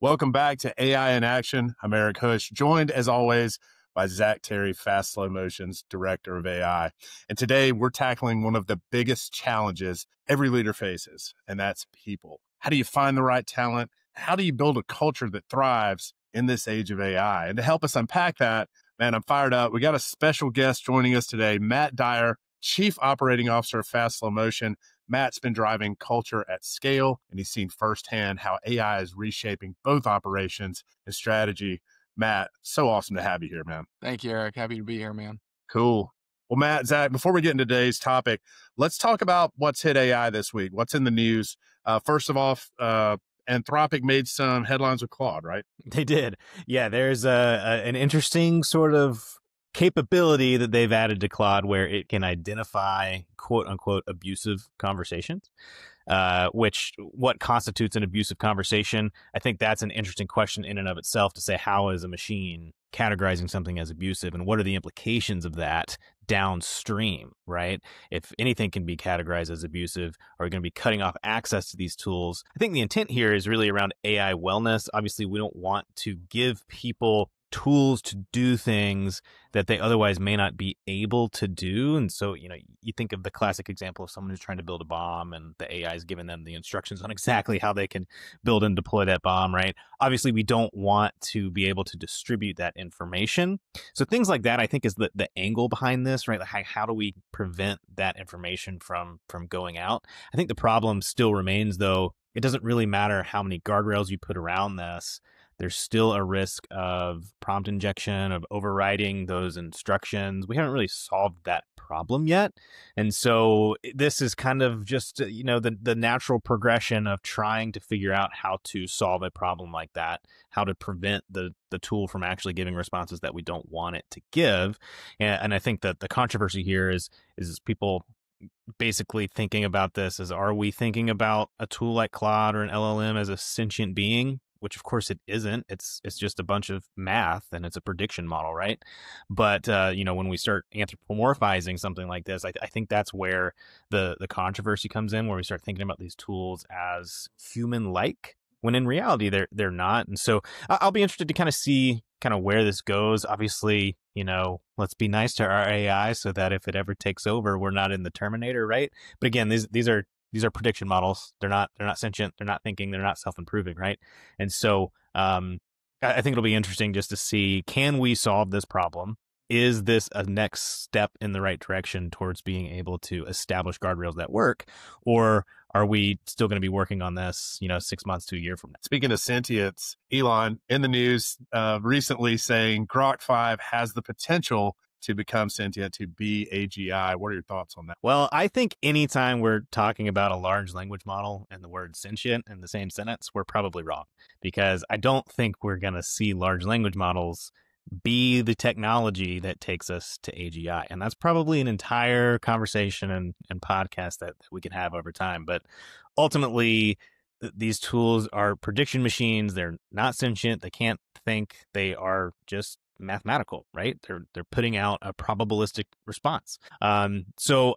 Welcome back to AI in Action. I'm Eric Housh, joined as always by Zack Terry, Fast Slow Motion's Director of AI. And today we're tackling one of the biggest challenges every leader faces, and that's people. How do you find the right talent? How do you build a culture that thrives in this age of AI? And to help us unpack that, man, I'm fired up. We got a special guest joining us today, Matt Dyar, Chief Operating Officer of Fast Slow Motion. Matt's been driving culture at scale, and he's seen firsthand how AI is reshaping both operations and strategy. Matt, so awesome to have you here, man. Thank you, Eric. Happy to be here, man. Cool. Well, Matt, Zack, before we get into today's topic, let's talk about what's hit AI this week. What's in the news? First of all, Anthropic made some headlines with Claude, right? They did. Yeah, there's an interesting sort of capability that they've added to Claude where it can identify quote unquote abusive conversations, what constitutes an abusive conversation. I think that's an interesting question in and of itself to say, how is a machine categorizing something as abusive and what are the implications of that downstream, right? If anything can be categorized as abusive, are we going to be cutting off access to these tools? I think the intent here is really around AI wellness. Obviously, we don't want to give people tools to do things that they otherwise may not be able to do. And so, you think of the classic example of someone who's trying to build a bomb and the AI is giving them the instructions on exactly how they can build and deploy that bomb, right? Obviously, we don't want to be able to distribute that information. So things like that, I think, is the angle behind this, right? Like how do we prevent that information from going out? I think the problem still remains, though. It doesn't really matter how many guardrails you put around this. There's still a risk of prompt injection, of overriding those instructions. We haven't really solved that problem yet. And so this is kind of just, the natural progression of trying to figure out how to solve a problem like that, how to prevent the tool from actually giving responses that we don't want it to give. And I think that the controversy here is people basically thinking about this as, are we thinking about a tool like Claude or an LLM as a sentient being? Which of course it isn't. It's just a bunch of math and it's a prediction model, right? But when we start anthropomorphizing something like this, I think that's where the controversy comes in, where we start thinking about these tools as human-like, when in reality they're not. And so I'll be interested to kind of see where this goes. Obviously, let's be nice to our AI so that if it ever takes over, we're not in the Terminator, right? But again, these are prediction models. They're not sentient. They're not thinking. They're not self-improving, right? And so I think it'll be interesting just to see, can we solve this problem? Is this a next step in the right direction towards being able to establish guardrails that work? Or are we still going to be working on this, 6 months to a year from now? Speaking of sentience, Elon in the news recently saying Grok 5 has the potential to become sentient, to be AGI. What are your thoughts on that? Well, I think anytime we're talking about a large language model and the word sentient in the same sentence, we're probably wrong, because I don't think we're going to see large language models be the technology that takes us to AGI. And that's probably an entire conversation and podcast that we can have over time. But ultimately, these tools are prediction machines. They're not sentient. They can't think. They are just mathematical, right? They're putting out a probabilistic response. So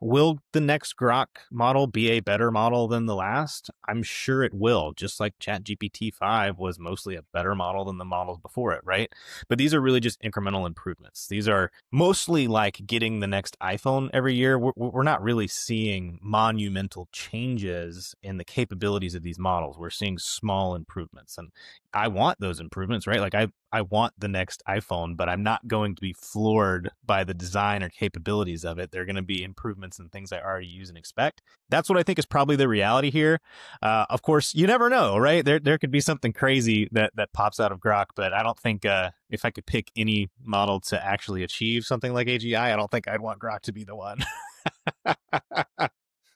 will the next Grok model be a better model than the last? I'm sure it will, just like ChatGPT 5 was mostly a better model than the models before it, right? But these are really just incremental improvements. These are mostly like getting the next iPhone every year. We're not really seeing monumental changes in the capabilities of these models. We're seeing small improvements, and I want those improvements, right? Like I want the next iPhone, but I'm not going to be floored by the design or capabilities of it. They're going to be improvements in things I already use and expect. That's what I think is probably the reality here. Of course, you never know, right? There could be something crazy that pops out of Grok, but I don't think if I could pick any model to actually achieve something like AGI, I don't think I'd want Grok to be the one.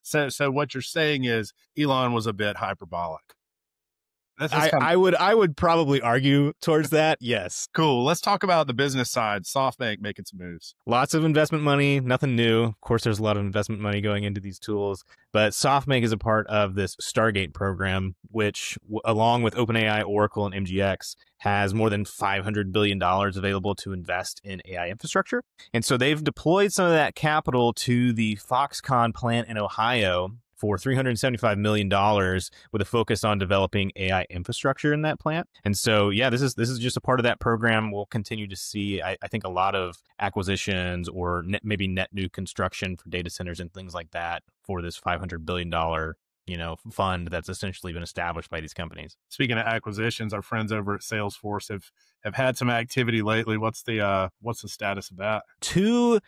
So what you're saying is Elon was a bit hyperbolic. I would probably argue towards that. Yes. Cool. Let's talk about the business side. SoftBank making some moves. Lots of investment money, nothing new. Of course, there's a lot of investment money going into these tools, but SoftBank is a part of this Stargate program, which along with OpenAI, Oracle, and MGX has more than $500 billion available to invest in AI infrastructure. And so they've deployed some of that capital to the Foxconn plant in Ohio for $375 million with a focus on developing AI infrastructure in that plant. And so, yeah, this is just a part of that program. We'll continue to see, I think, a lot of acquisitions or maybe net new construction for data centers and things like that for this $500 billion fund that's essentially been established by these companies. Speaking of acquisitions, our friends over at Salesforce have had some activity lately. What's the status of that? Two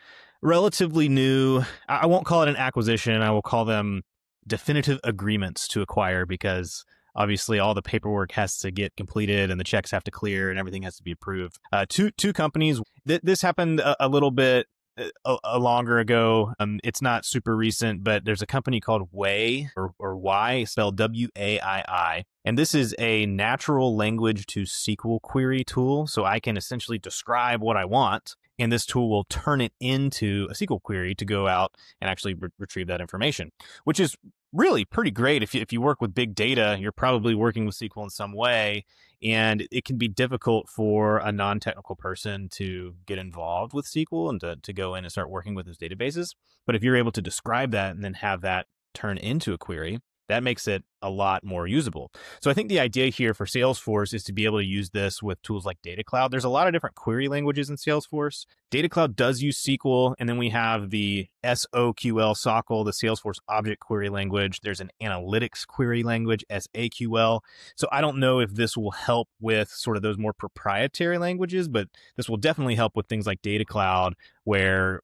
relatively new, I won't call it an acquisition. I will call them definitive agreements to acquire, because obviously all the paperwork has to get completed and the checks have to clear and everything has to be approved. Two companies. This happened a little bit a longer ago. It's not super recent, but there's a company called Way or Y, spelled WAII. And this is a natural language to SQL query tool. So I can essentially describe what I want, and this tool will turn it into a SQL query to go out and actually retrieve that information, which is really pretty great. If you work with big data, you're probably working with SQL in some way, and it can be difficult for a non-technical person to get involved with SQL and to go in and start working with those databases. But if you're able to describe that and then have that turn into a query, that makes it a lot more usable. So I think the idea here for Salesforce is to be able to use this with tools like Data Cloud. There's a lot of different query languages in Salesforce. Data Cloud does use SQL, and then we have the SOQL, the Salesforce Object Query Language. There's an analytics query language, SAQL. So I don't know if this will help with sort of those more proprietary languages, but this will definitely help with things like Data Cloud, where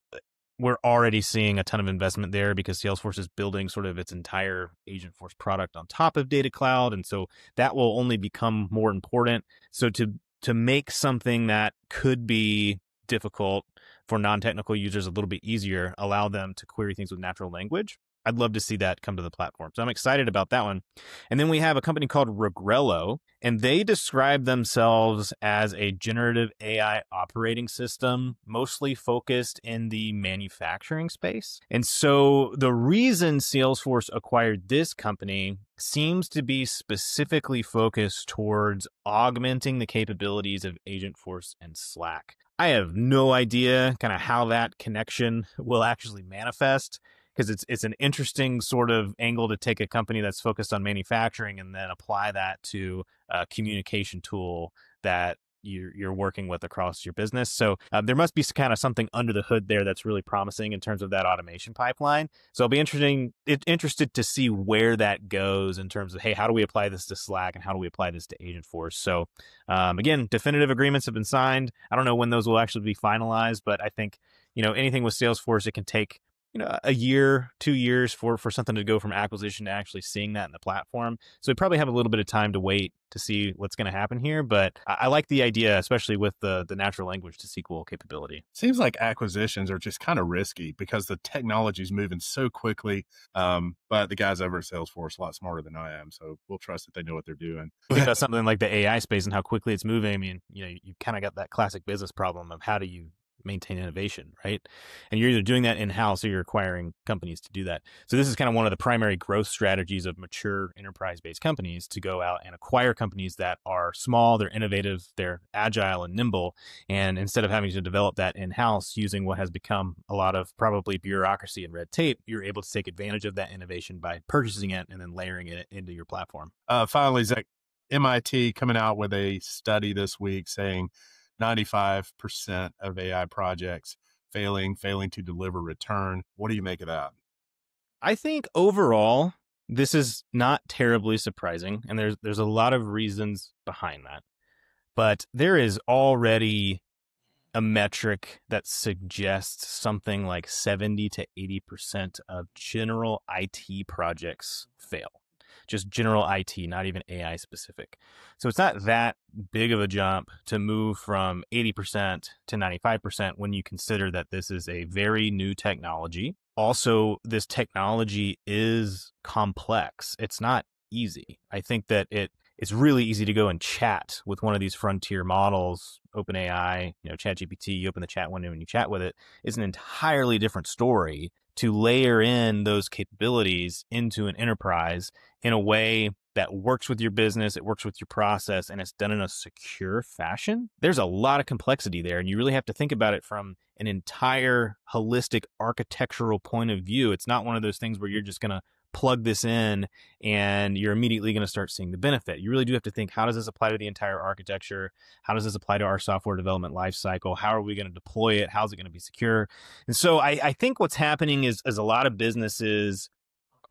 we're already seeing a ton of investment there because Salesforce is building sort of its entire Agentforce product on top of Data Cloud. And so that will only become more important. So to make something that could be difficult for non-technical users a little bit easier, allow them to query things with natural language, I'd love to see that come to the platform. So I'm excited about that one. And then we have a company called Regrello, and they describe themselves as a generative AI operating system, mostly focused in the manufacturing space. And so the reason Salesforce acquired this company seems to be specifically focused towards augmenting the capabilities of Agentforce and Slack. I have no idea kind of how that connection will actually manifest, because it's an interesting sort of angle to take a company that's focused on manufacturing and then apply that to a communication tool that you're working with across your business. So there must be kind of something under the hood there that's really promising in terms of that automation pipeline. So I'll be interested to see where that goes in terms of, hey, how do we apply this to Slack and how do we apply this to Agentforce? So again, definitive agreements have been signed. I don't know when those will actually be finalized, but I think, anything with Salesforce, it can take a year, 2 years for something to go from acquisition to actually seeing that in the platform. So we probably have a little bit of time to wait to see what's going to happen here. But I like the idea, especially with the natural language to SQL capability. Seems like acquisitions are just kind of risky because the technology is moving so quickly. But the guys over at Salesforce are a lot smarter than I am. So we'll trust that they know what they're doing. Think about something like the AI space and how quickly it's moving. I mean, you kind of got that classic business problem of how do you maintain innovation, right? And you're either doing that in-house or you're acquiring companies to do that. So this is kind of one of the primary growth strategies of mature enterprise-based companies, to go out and acquire companies that are small, they're innovative, they're agile and nimble. And instead of having to develop that in-house using what has become a lot of probably bureaucracy and red tape, you're able to take advantage of that innovation by purchasing it and then layering it into your platform. Finally, Zach, MIT coming out with a study this week saying 95% of AI projects failing to deliver return. What do you make of that? I think overall, this is not terribly surprising, and there's a lot of reasons behind that. But there is already a metric that suggests something like 70 to 80% of general IT projects fail. Just general IT, not even AI specific. So it's not that big of a jump to move from 80% to 95% when you consider that this is a very new technology. Also, this technology is complex. It's not easy. I think that it's really easy to go and chat with one of these frontier models, OpenAI, ChatGPT. You open the chat window and you chat with it. It's an entirely different story to layer in those capabilities into an enterprise in a way that works with your business, it works with your process, and it's done in a secure fashion. There's a lot of complexity there, and you really have to think about it from an entire holistic architectural point of view. It's not one of those things where you're just going to plug this in and you're immediately going to start seeing the benefit. You really do have to think, how does this apply to the entire architecture? How does this apply to our software development lifecycle? How are we going to deploy it? How's it going to be secure? And so I think what's happening is a lot of businesses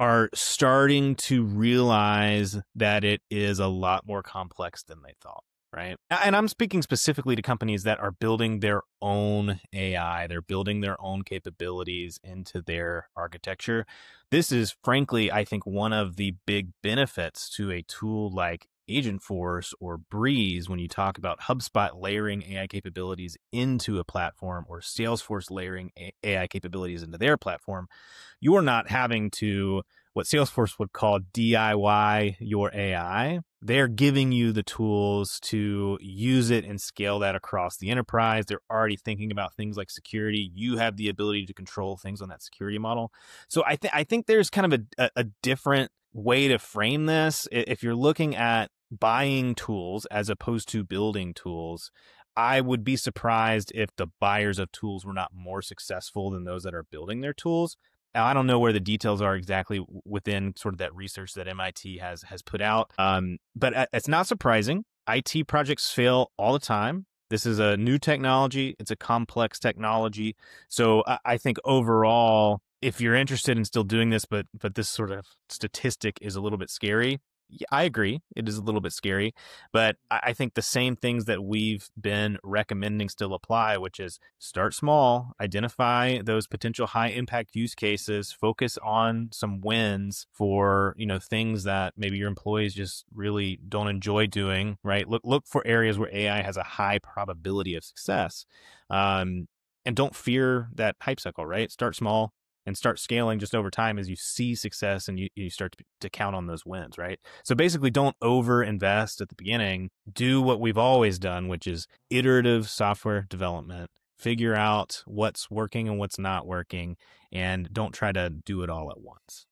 are starting to realize that it is a lot more complex than they thought, right? And I'm speaking specifically to companies that are building their own AI. They're building their own capabilities into their architecture. This is, frankly, I think one of the big benefits to a tool like Agentforce or Breeze when you talk about HubSpot layering AI capabilities into a platform or Salesforce layering AI capabilities into their platform. You are not having to, what Salesforce would call, DIY your AI. They're giving you the tools to use it and scale that across the enterprise. They're already thinking about things like security. You have the ability to control things on that security model. So I think there's kind of a different way to frame this. If you're looking at buying tools as opposed to building tools, I would be surprised if the buyers of tools were not more successful than those that are building their tools. Now, I don't know where the details are exactly within sort of that research that MIT has put out, but it's not surprising. IT projects fail all the time. This is a new technology. It's a complex technology. So I think overall, if you're interested in still doing this, but this sort of statistic is a little bit scary, yeah, I agree. It is a little bit scary, but I think the same things that we've been recommending still apply, which is start small, identify those potential high impact use cases, focus on some wins for, things that maybe your employees just really don't enjoy doing, right? Look for areas where AI has a high probability of success. And don't fear that hype cycle, right? Start small and start scaling just over time as you see success and you start to count on those wins, right? So basically, don't over invest at the beginning. Do what we've always done, which is iterative software development. Figure out what's working and what's not working, and don't try to do it all at once.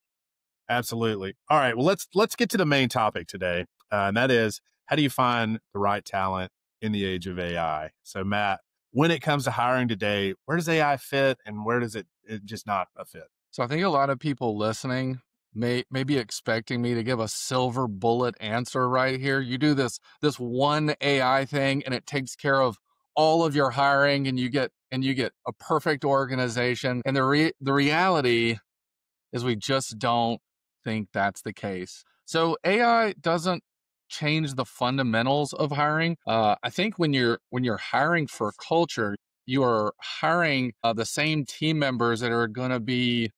Absolutely. All right. Well, let's get to the main topic today, and that is, how do you find the right talent in the age of AI? So, Matt, when it comes to hiring today, where does AI fit and where does it just not a fit? So I think a lot of people listening may be expecting me to give a silver bullet answer right here. You do this one AI thing and it takes care of all of your hiring and you get a perfect organization. And the reality is we just don't think that's the case. So AI doesn't change the fundamentals of hiring. I think when you're hiring for culture, you are hiring the same team members that are going to be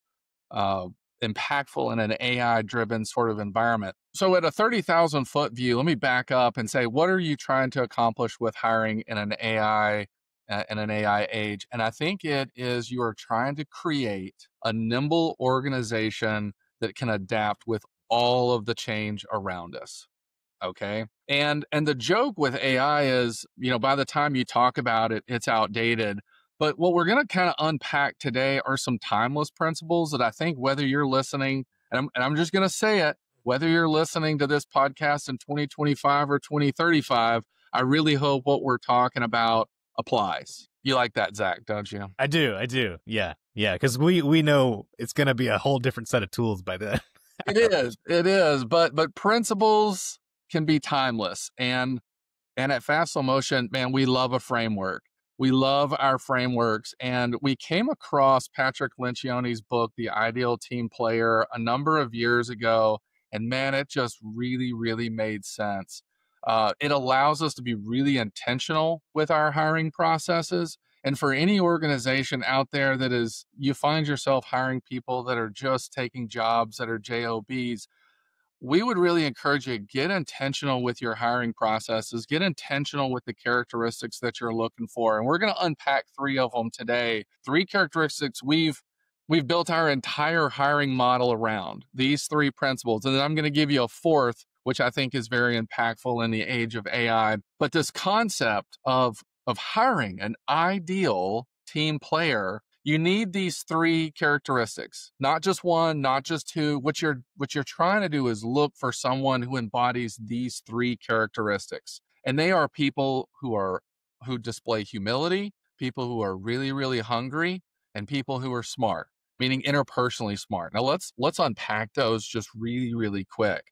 impactful in an AI-driven sort of environment. So at a 30,000 foot view, let me back up and say, what are you trying to accomplish with hiring in an AI age? And I think it is you are trying to create a nimble organization that can adapt with all of the change around us. Okay. And the joke with AI is, by the time you talk about it, it's outdated. But what we're going to kind of unpack today are some timeless principles that I think whether you're listening, and I'm just going to say it, whether you're listening to this podcast in 2025 or 2035, I really hope what we're talking about applies. You like that, Zach, don't you? I do. Yeah. Because we know it's going to be a whole different set of tools by then. It is. But principles can be timeless. And at Fast Slow Motion, man, we love a framework. We love our frameworks. And we came across Patrick Lencioni's book, The Ideal Team Player, a number of years ago. And man, it just really, really made sense. It allows us to be really intentional with our hiring processes. And for any organization out there that is, you find yourself hiring people that are just taking jobs that are JOBs, we would really encourage you to get intentional with your hiring processes, get intentional with the characteristics that you're looking for. And we're going to unpack three of them today. Three characteristics we've built our entire hiring model around, these three principles. And then I'm going to give you a fourth, which I think is very impactful in the age of AI. But this concept of hiring an ideal team player, you need these three characteristics, not just one, not just two. What you're trying to do is look for someone who embodies these three characteristics. And they are people who display humility, people who are really, really hungry, and people who are smart. meaning interpersonally smart. Now let's unpack those just really, really quick.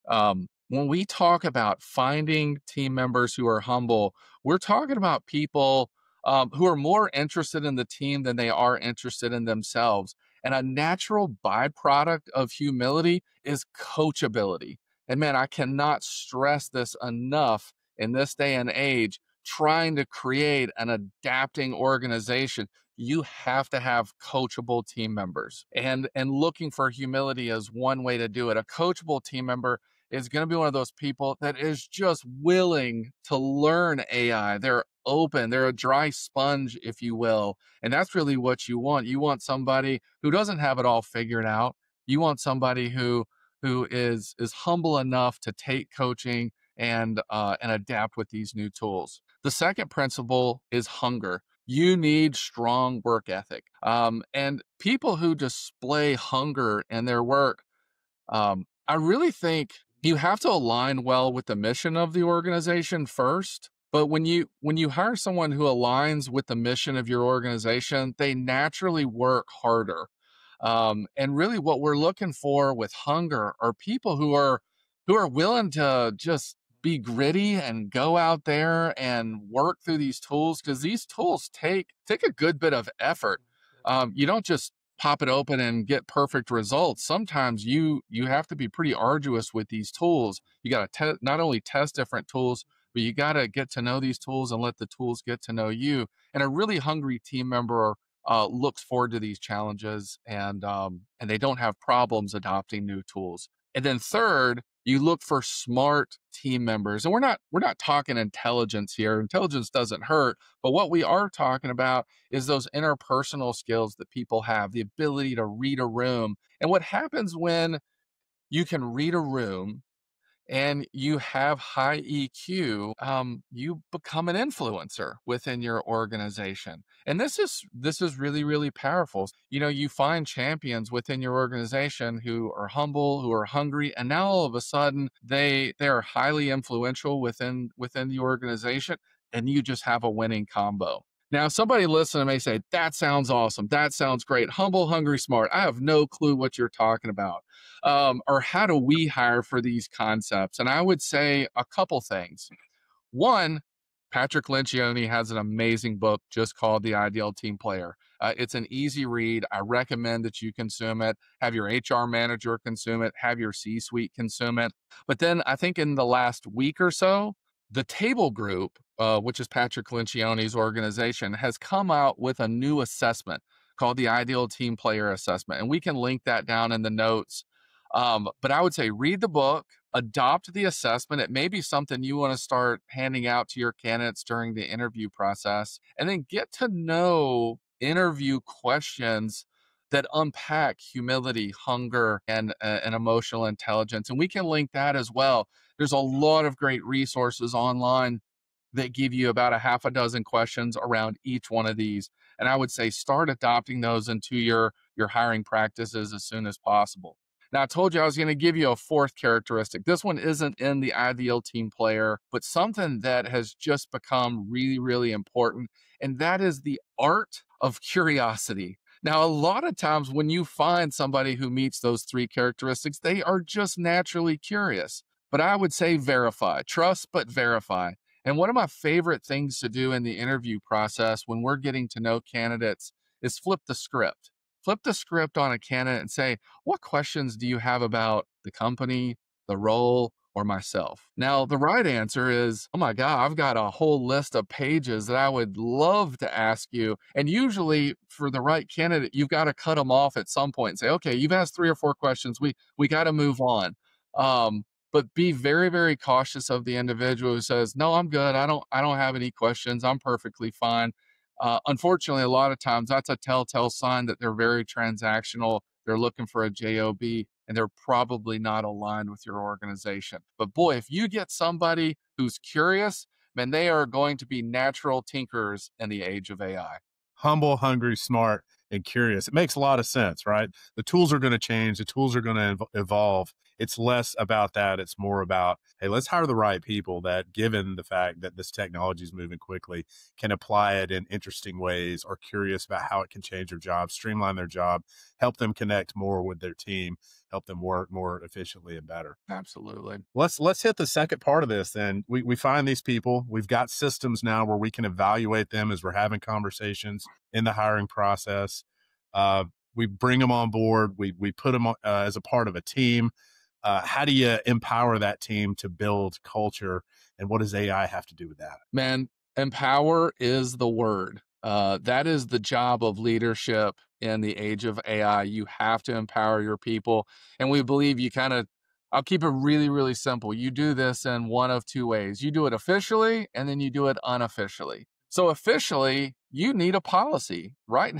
When we talk about finding team members who are humble, we're talking about people who are more interested in the team than they are interested in themselves. And a natural byproduct of humility is coachability. And man, I cannot stress this enough in this day and age, trying to create an adapting organization. You have to have coachable team members, and looking for humility is one way to do it. A coachable team member is going to be one of those people that is just willing to learn AI. They're open, they're a dry sponge, if you will. And that's really what you want. You want somebody who doesn't have it all figured out. You want somebody who is humble enough to take coaching and adapt with these new tools. The second principle is hunger. You need strong work ethic. And people who display hunger in their work, I really think you have to align well with the mission of the organization first. But when you hire someone who aligns with the mission of your organization, they naturally work harder. And really, what we're looking for with hunger are people who are willing to just be gritty and go out there and work through these tools, because these tools take a good bit of effort. You don't just pop it open and get perfect results. Sometimes you have to be pretty arduous with these tools. You got to not only test different tools, but you got to get to know these tools and let the tools get to know you. And a really hungry team member looks forward to these challenges, and they don't have problems adopting new tools. And then third, you look for smart team members. And we're not talking intelligence here. Intelligence doesn't hurt, but what we are talking about is those interpersonal skills that people have, the ability to read a room. And what happens when you can read a room and you have high EQ, you become an influencer within your organization. And this is really, really powerful. You know, you find champions within your organization who are humble, who are hungry, and now all of a sudden they are highly influential within the organization, and you just have a winning combo. Now, somebody listening may say, that sounds awesome. That sounds great. Humble, hungry, smart. I have no clue what you're talking about. Or how do we hire for these concepts? And I would say a couple things. One, Patrick Lencioni has an amazing book just called The Ideal Team Player. It's an easy read. I recommend that you consume it. Have your HR manager consume it. Have your C-suite consume it. But then I think in the last week or so, the Table Group, which is Patrick Lencioni's organization, has come out with a new assessment called the Ideal Team Player Assessment. And we can link that down in the notes. But I would say read the book, adopt the assessment. It may be something you want to start handing out to your candidates during the interview process, and then get to know interview questions that unpack humility, hunger, and emotional intelligence. And we can link that as well. There's a lot of great resources online that give you about a half a dozen questions around each one of these. And I would say start adopting those into your hiring practices as soon as possible. Now, I told you I was going to give you a fourth characteristic. This one isn't in the ideal team player, but something that has just become really, really important, and that is the art of curiosity. Now, a lot of times when you find somebody who meets those three characteristics, they are just naturally curious. But I would say verify, trust, but verify. And one of my favorite things to do in the interview process when we're getting to know candidates is flip the script. Flip the script on a candidate and say, what questions do you have about the company, the role, or myself? Now, the right answer is, oh my God, I've got a whole list of pages that I would love to ask you. And usually for the right candidate, you've got to cut them off at some point and say, okay, you've asked 3 or 4 questions. We got to move on. But be very, very cautious of the individual who says, no, I'm good. I don't have any questions. I'm perfectly fine. Unfortunately, a lot of times that's a telltale sign that they're very transactional. They're looking for a job, and they're probably not aligned with your organization. But boy, if you get somebody who's curious, man, they are going to be natural tinkerers in the age of AI. Humble, hungry, smart. and curious. It makes a lot of sense, right? The tools are going to change, the tools are going to evolve. It's less about that. It's more about, hey, let's hire the right people that, given the fact that this technology is moving quickly, can apply it in interesting ways, are curious about how it can change their job, streamline their job, help them connect more with their team, help them work more efficiently and better. Absolutely. Let's hit the second part of this then. We find these people. We've got systems now where we can evaluate them as we're having conversations in the hiring process. We bring them on board. We put them as a part of a team. How do you empower that team to build culture? And what does AI have to do with that? Man, empower is the word. That is the job of leadership in the age of AI. You have to empower your people. And we believe you kind of, I'll keep it really, really simple. You do this in one of two ways. You do it officially, and then you do it unofficially. So officially, you need a policy, right?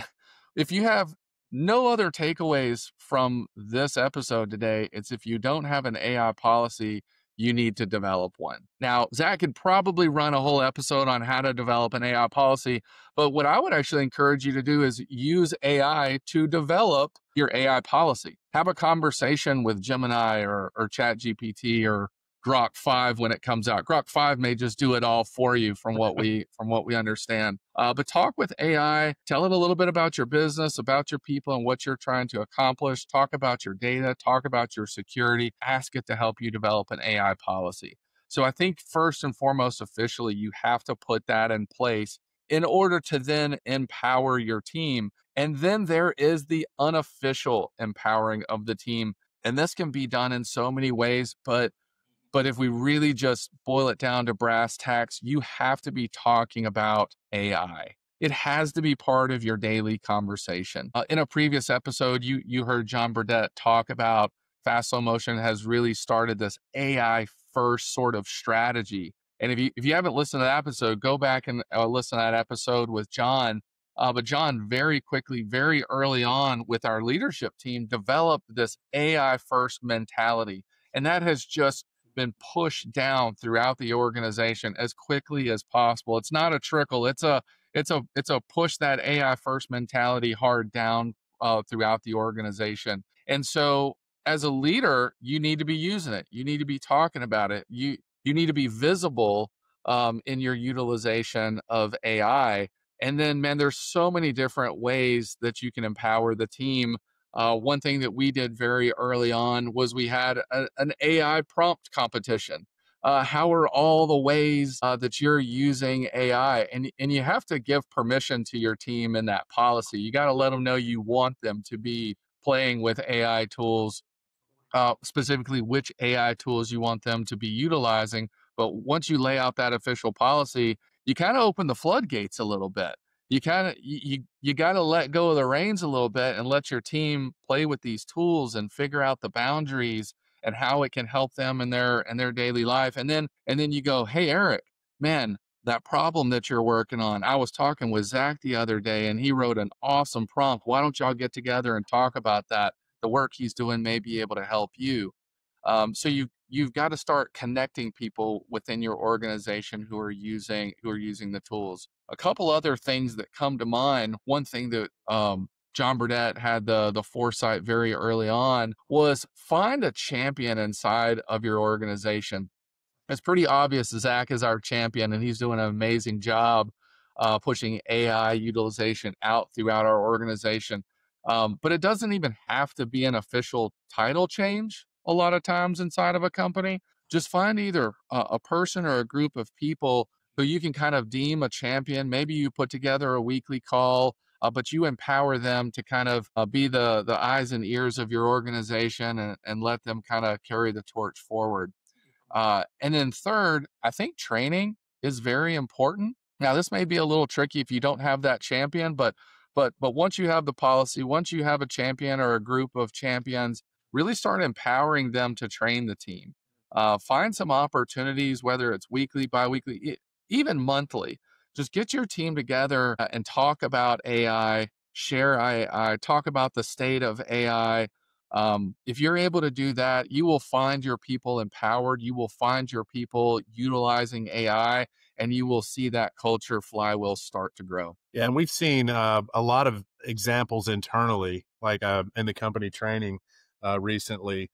If you have no other takeaways from this episode today, it's if you don't have an AI policy, you need to develop one. Now, Zach could probably run a whole episode on how to develop an AI policy, but what I would actually encourage you to do is use AI to develop your AI policy. Have a conversation with Gemini or ChatGPT or Grok 5 when it comes out. Grok 5 may just do it all for you from what we understand. But talk with AI, tell it a little bit about your business, about your people and what you're trying to accomplish. Talk about your data, talk about your security, ask it to help you develop an AI policy. So I think first and foremost, officially, you have to put that in place in order to then empower your team. And then there is the unofficial empowering of the team. And this can be done in so many ways, but if we really just boil it down to brass tacks, you have to be talking about AI. It has to be part of your daily conversation. In a previous episode, you heard John Burdett talk about Fast Slow Motion has really started this AI first sort of strategy. And if you haven't listened to that episode, go back and listen to that episode with John. But John very quickly, very early on with our leadership team, developed this AI first mentality. And that has just been pushed down throughout the organization as quickly as possible. It's not a trickle. It's a push that AI first mentality hard down throughout the organization. And so as a leader, you need to be using it. You need to be talking about it. You need to be visible in your utilization of AI. And then, man, there's so many different ways that you can empower the team. One thing that we did very early on was we had an AI prompt competition. How are all the ways that you're using AI? And you have to give permission to your team in that policy. You got to let them know you want them to be playing with AI tools, specifically which AI tools you want them to be utilizing. But once you lay out that official policy, you kind of open the floodgates a little bit. You got to let go of the reins a little bit and let your team play with these tools and figure out the boundaries and how it can help them in their daily life. And then you go, hey Eric, man, that problem that you're working on. I was talking with Zach the other day and he wrote an awesome prompt. Why don't y'all get together and talk about that? The work he's doing may be able to help you. So you've got to start connecting people within your organization who are using the tools. A couple other things that come to mind. One thing that John Burdett had the foresight very early on was find a champion inside of your organization. It's pretty obvious Zach is our champion, and he's doing an amazing job pushing AI utilization out throughout our organization. But it doesn't even have to be an official title change a lot of times inside of a company. Just find either a person or a group of people who you can kind of deem a champion. Maybe you put together a weekly call, but you empower them to kind of be the eyes and ears of your organization and let them kind of carry the torch forward. And then third, I think training is very important. Now, this may be a little tricky if you don't have that champion, but once you have the policy, once you have a champion or a group of champions, really start empowering them to train the team. Find some opportunities, whether it's weekly, biweekly, even monthly. Just get your team together and talk about AI, share AI, talk about the state of AI. If you're able to do that, you will find your people empowered. You will find your people utilizing AI, and you will see that culture flywheel start to grow. Yeah, and we've seen a lot of examples internally, like in the company training recently.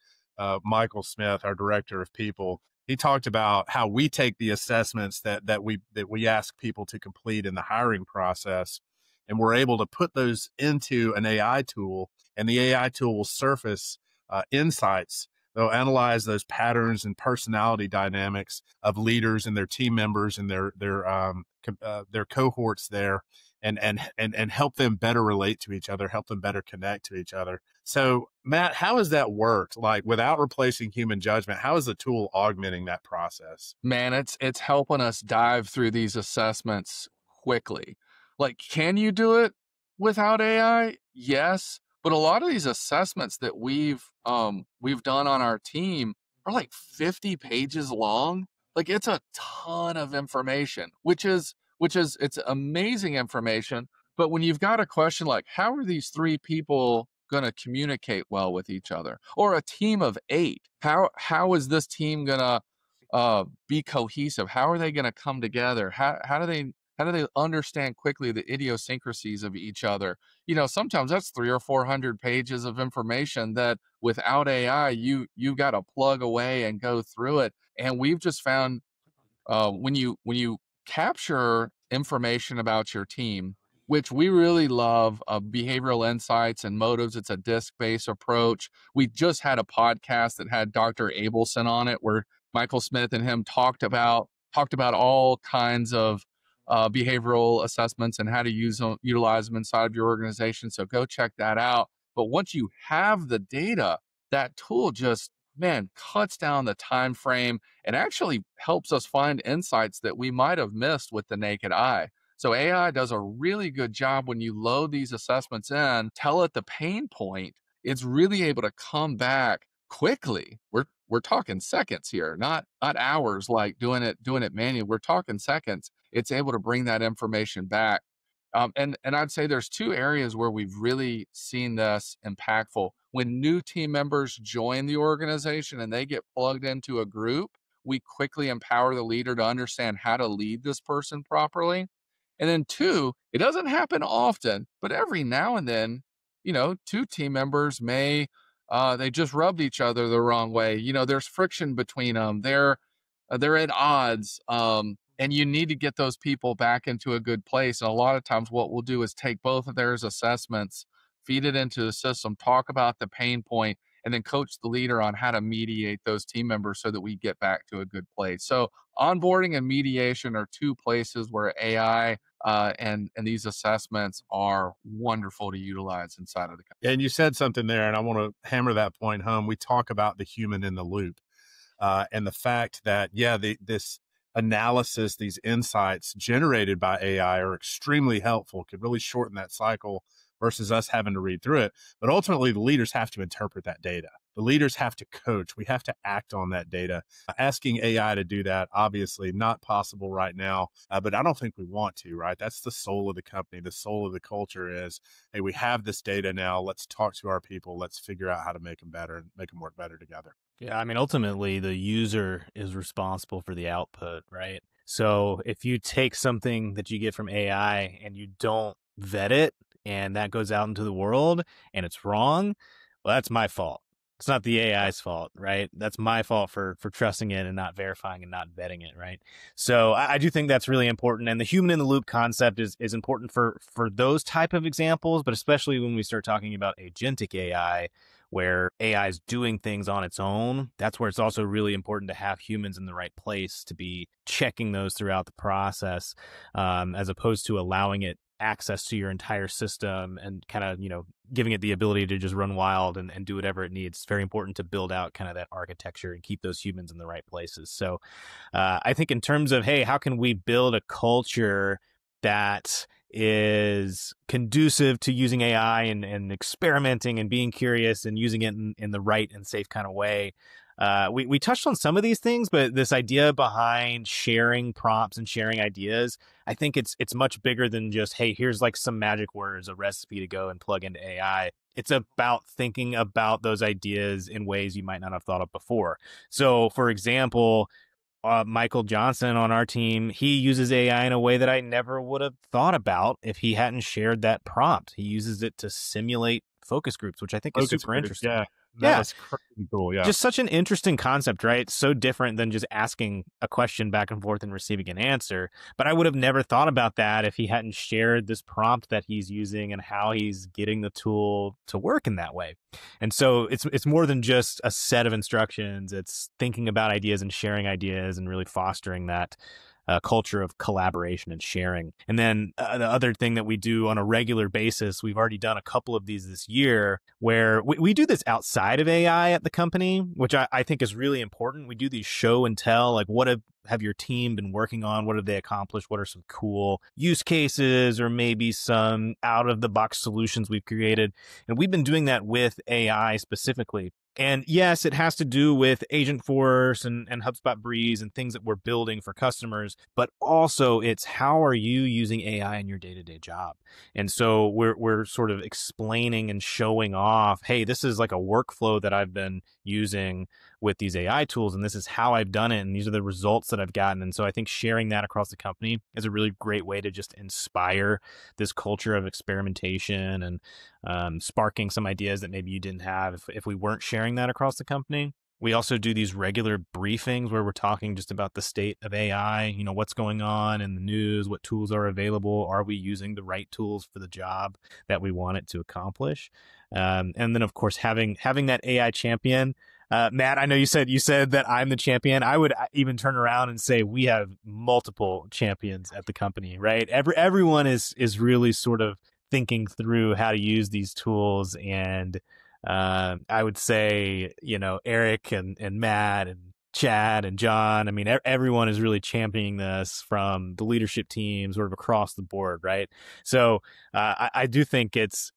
Michael Smith, our director of people, he talked about how we take the assessments that we ask people to complete in the hiring process, and we're able to put those into an AI tool, and the AI tool will surface insights. They'll analyze those patterns and personality dynamics of leaders and their team members and their cohorts there, and help them better relate to each other, help them better connect to each other. So, Matt, how has that worked? Like, without replacing human judgment, how is the tool augmenting that process? Man, it's helping us dive through these assessments quickly. Like, can you do it without AI? Yes, but a lot of these assessments that we've done on our team are like 50 pages long. Like, it's a ton of information, which is it's amazing information. But when you've got a question like, how are these three people going to communicate well with each other, or a team of eight, how is this team going to be cohesive? How are they going to come together? How do they understand quickly the idiosyncrasies of each other? Sometimes that's 300 or 400 pages of information that without AI, you got to plug away and go through it. And we've just found when you capture information about your team, which we really love, behavioral insights and motives. It's a disc-based approach. We just had a podcast that had Dr. Abelson on it, where Michael Smith and him talked about all kinds of behavioral assessments and how to utilize them inside of your organization. So go check that out. But once you have the data, that tool just, man, cuts down the time frame and actually helps us find insights that we might have missed with the naked eye. So AI does a really good job when you load these assessments in, tell it the pain point. It's really able to come back quickly. We're talking seconds here, not hours like doing it manually. We're talking seconds. It's able to bring that information back. And I'd say there's two areas where we've really seen this impactful. When new team members join the organization and they get plugged into a group, we quickly empower the leader to understand how to lead this person properly. And then two, it doesn't happen often, but every now and then, two team members they just rubbed each other the wrong way. There's friction between them. They're at odds. And you need to get those people back into a good place. And a lot of times what we'll do is take both of their assessments, feed it into the system, talk about the pain point, and then coach the leader on how to mediate those team members so that we get back to a good place. So onboarding and mediation are two places where AI and these assessments are wonderful to utilize inside of the company. And you said something there, and I want to hammer that point home. We talk about the human in the loop, and the fact that, this analysis, these insights generated by AI are extremely helpful, could really shorten that cycle versus us having to read through it. But ultimately, the leaders have to interpret that data. The leaders have to coach. We have to act on that data. Asking AI to do that, obviously not possible right now, but I don't think we want to, right? That's the soul of the company. The soul of the culture is, hey, we have this data now. Let's talk to our people. Let's figure out how to make them better and make them work better together. Yeah, I mean, ultimately, the user is responsible for the output, right? So if you take something that you get from AI and you don't vet it, and that goes out into the world and it's wrong, well, that's my fault. It's not the AI's fault, right? That's my fault for trusting it and not verifying and not vetting it, right? So I do think that's really important. And the human in the loop concept is important for those type of examples, but especially when we start talking about agentic AI, where AI is doing things on its own. That's where it's also really important to have humans in the right place to be checking those throughout the process, as opposed to allowing it access to your entire system and kind of, giving it the ability to just run wild and do whatever it needs. It's very important to build out kind of that architecture and keep those humans in the right places. So I think in terms of, hey, how can we build a culture that is conducive to using AI and experimenting and being curious and using it in the right and safe kind of way. We touched on some of these things, but this idea behind sharing prompts and sharing ideas, I think it's much bigger than just, hey, here's like some magic words, a recipe to go and plug into AI. It's about thinking about those ideas in ways you might not have thought of before. So, for example, Michael Johnson on our team, he uses AI in a way that I never would have thought about if he hadn't shared that prompt. He uses it to simulate focus groups, which I think is super interesting. Yeah, that Yeah, is crazy cool. Yeah, just such an interesting concept, right? So different than just asking a question back and forth and receiving an answer. But I would have never thought about that if he hadn't shared this prompt that he's using and how he's getting the tool to work in that way. And so it's more than just a set of instructions. It's thinking about ideas and sharing ideas and really fostering that culture of collaboration and sharing. And then the other thing that we do on a regular basis, we've already done a couple of these this year, where we do this outside of AI at the company, which I think is really important. We do these show and tell, like what have your team been working on? What have they accomplished? What are some cool use cases or maybe some out of the box solutions we've created? And we've been doing that with AI specifically. And yes, it has to do with Agentforce and HubSpot Breeze and things that we're building for customers, but also it's how are you using AI in your day-to-day job? And so we're sort of explaining and showing off, hey, this is like a workflow that I've been using with these AI tools, and this is how I've done it, and these are the results that I've gotten. And so I think sharing that across the company is a really great way to just inspire this culture of experimentation and sparking some ideas that maybe you didn't have if we weren't sharing that across the company. We also do these regular briefings where we're talking just about the state of AI, you know, what's going on in the news, what tools are available, are we using the right tools for the job that we want it to accomplish? And then, of course, having that AI champion. Matt, I know you said that I'm the champion. I would even turn around and say we have multiple champions at the company, right? Everyone is really sort of thinking through how to use these tools. And I would say, you know, Eric and Matt and Chad and John, I mean, everyone is really championing this from the leadership team sort of across the board, right? So I do think it's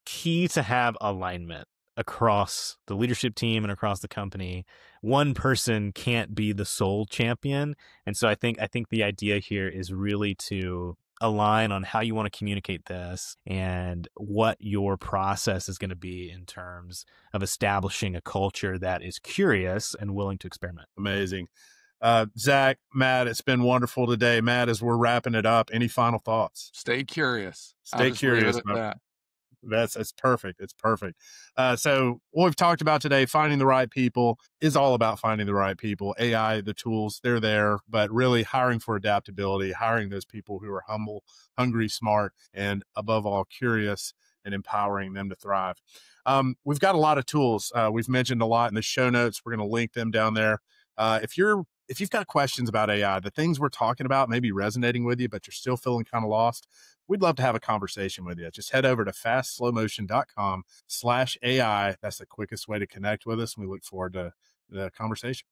key to have alignment across the leadership team and across the company. One person can't be the sole champion. And so I think the idea here is really to align on how you want to communicate this and what your process is going to be in terms of establishing a culture that is curious and willing to experiment. Amazing. Zack, Matt, it's been wonderful today. Matt, as we're wrapping it up, any final thoughts? Stay curious. Stay curious. That's perfect. It's perfect. So what we've talked about today, finding the right people, is all about finding the right people. AI, the tools, they're there, but really hiring for adaptability, hiring those people who are humble, hungry, smart, and above all, curious, and empowering them to thrive. We've got a lot of tools. We've mentioned a lot in the show notes. We're going to link them down there. If you've got questions about AI, the things we're talking about may be resonating with you, but you're still feeling kind of lost, we'd love to have a conversation with you. Just head over to fastslowmotion.com/AI. That's the quickest way to connect with us. And we look forward to the conversation.